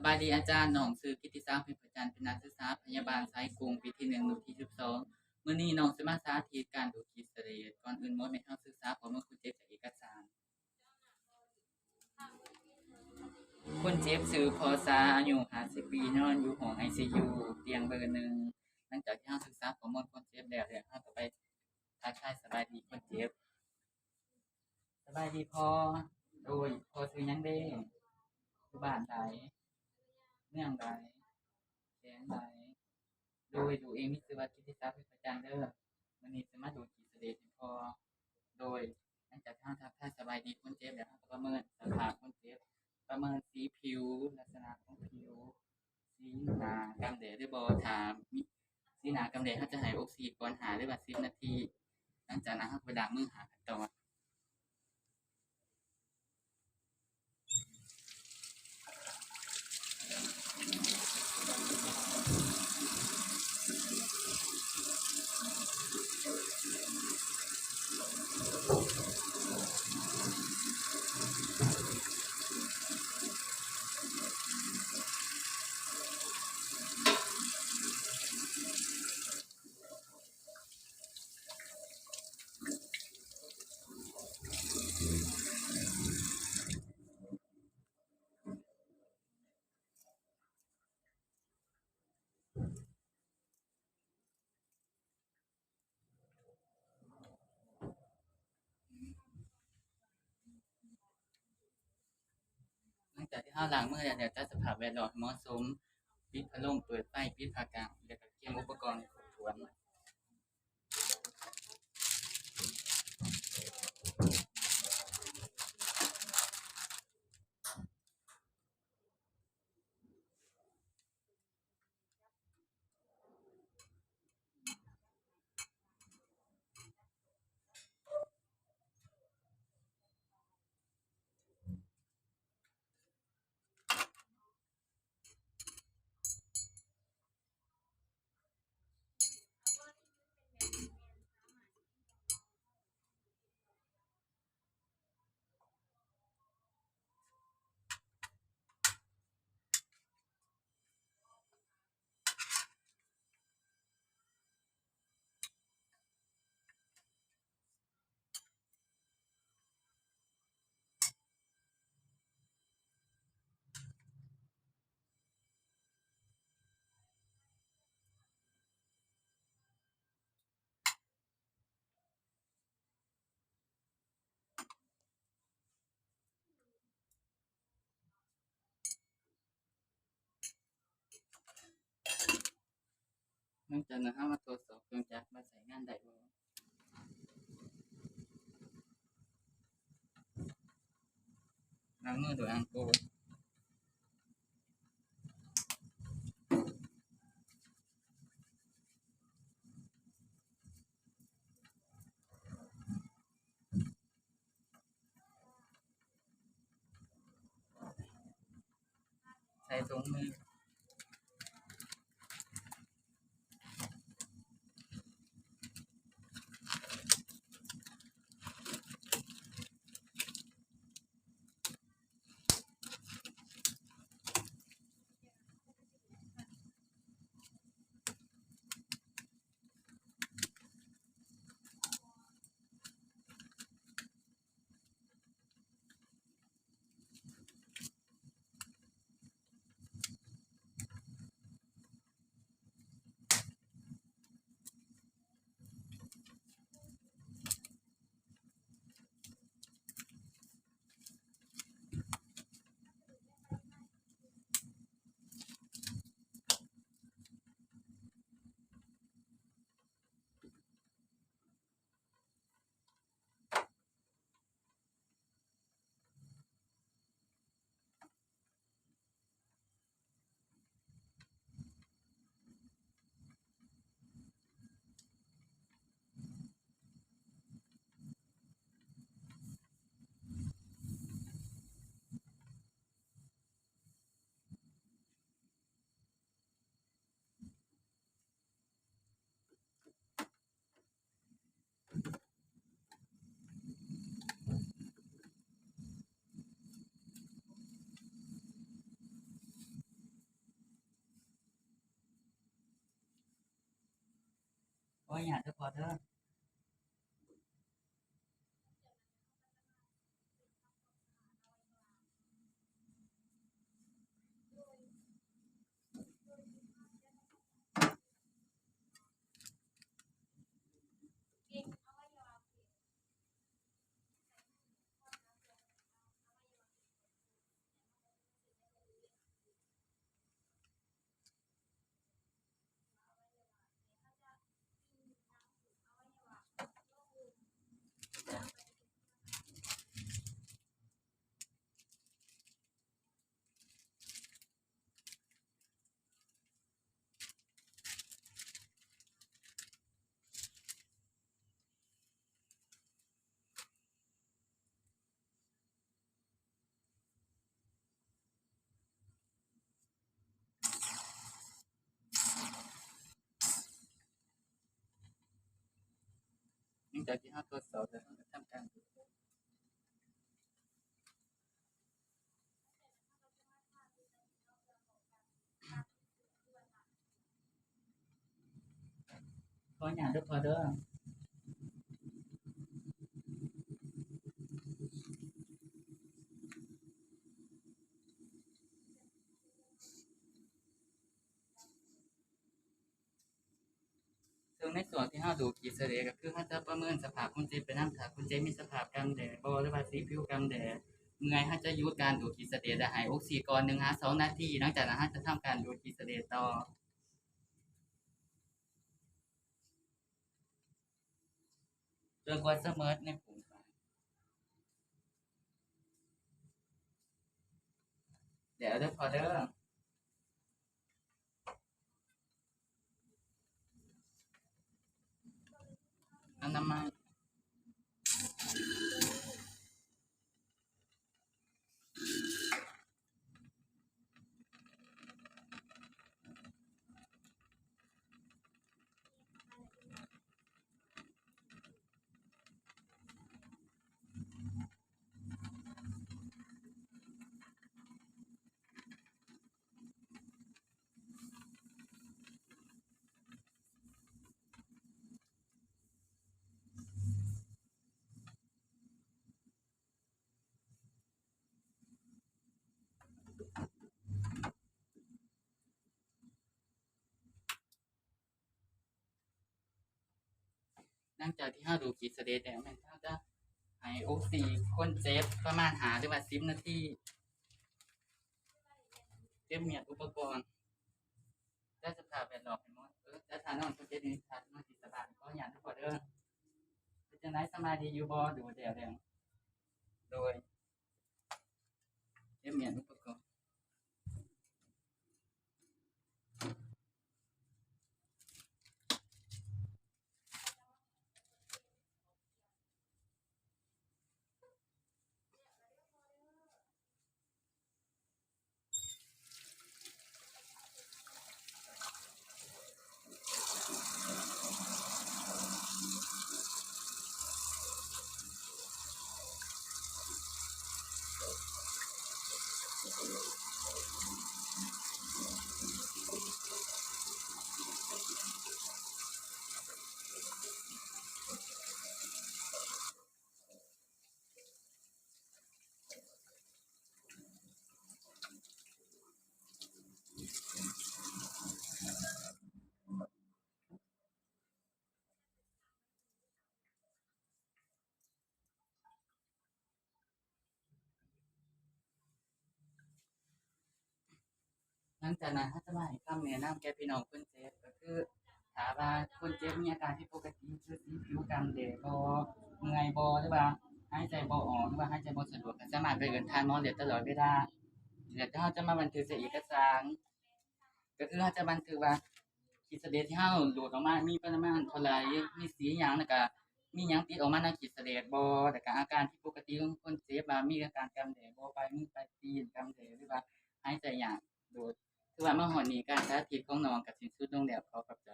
บายดีอาจารย์น้องซื้อกิตติศักดิ์เพ็ญประจันทร์เป็นนักศึกษาพยาบาลสายกรุงปีที่1หน่วยที่12มื้อนี้น้องสิมาสาธิตการดูดขีดเสลดก่อนอื่นหมดให้เฮาศึกษาข้อมูลคนเจ็บจากเอกสารคนเจ็บชื่อพอสาอายุ50ปีนอนอยู่ห้อง ICU เตียงเบอร์1หลังจากที่เฮาศึกษาข้อมูลคนเจ็บแล้วเฮาก็ไปทักทายสบายดีคนเจ็บสบายดีพอโดยพอชื่อหยังเด้อยู่บ้านใดเมืองใดแขวงใด โดยดูเองมีชื่อว่ากิตติศักดิ์เป็นประจำเด้อมื้อนี้สิมาดูดขีดเสลดให้พอโดยหลังจากที่เราทักทายสบายดีคนเจ็บแล้วเราก็ประเมินสภาพคนเจ็บประเมินสีผิวลักษณะของผิวสีหน้ากำแดดหรือบ่ถ้ามีสีหน้ากำแดดเราจะให้ออกซิก่อน5หรือว่า10นาทีหลังจากนั้นเราก็ไปล้างมือหาขั้นตอนหลังจากที่เราล้างมือแล้วจัดสภาพแวดล้อมให้เหมาะสมปิดพัดลมเปิดไฟปิดผ้ากางแล้วก็เตรียมอุปกรณ์ให้ครบถ้วน หลังจากนั้นเรามาตรวจสอบเครื่องจักรว่าใช้งานได้บ่ล้างมือด้วยแอลกอฮอล์ใส่ถุงมือ อย่าเด้อพอเด้อหลังจากที่เราตรวจสอบแล้วเราจะทำการขออย่าเด้อพอเด้อซึ่งในส่วนที่เราดูกีเซเรก็คือเราจะประเมินสภาพคุณเจไปน้ำถ้าคุณเจมีสภาพกำแดดบ่หรือว่าสีผิวกำแดดเมื่อยเราจะหยุดการดูดกีเซเรได้ให้ออกซิก่อน1-2 นาทีหลังจากนั้นเราจะทำการดูดกีเซเรต่อจนกว่าเสมอในผงเดี๋ยวเด้อพอเด้อน้ำมันหลังจากที่เราดูกีเซเรแล้วแม่นเราจะให้ออกซิคนเจ็บประมาณ5หรือว่า10 นาทีเตรียมเมียดอุปกรณ์ได้สภาพแวดล้อมให้หมดแต่ถ้านอนคนเจ็บนี่ถ้านอนที่สบายก็อย่าเด้อพอเด้อเป็นจังไดสบายดีอยู่บ่ดูแล้วโดยเตรียมเมียดอุปกรณ์หลังจากนั้นเราจะมาให้คำแนะนำแก่พี่น้องคนเจ็บก็คือถ้าว่าคนเจ็บมีอาการที่ปกติคือสีผิวกำแดดบ่เมื่อยบ่หรือว่าหายใจบ่ออกหรือว่าหายใจบ่สะดวกก็สามารถไปเอิ้นทานหมอได้ตลอดเวลาเดี๋ยวเราจะมาบันทึกใส่เอกสาร ก็คือเราจะบันทึกว่าขีดเสลดที่เราดูดออกมามีปริมาณเท่าไรมีสีหยังแล้วก็มีหยังติดออกมาในขีดเสลดบ่แล้วก็อาการที่ปกติของคนเจ็บว่ามีอาการกำแดดบ่ปลายมือปลายตีนกำแดดหรือว่าหายใจยากโดดคือว่ามาฮอดนี้การสาธิตของน้องก็สิ้นสุดลงแล้วขอขอบใจ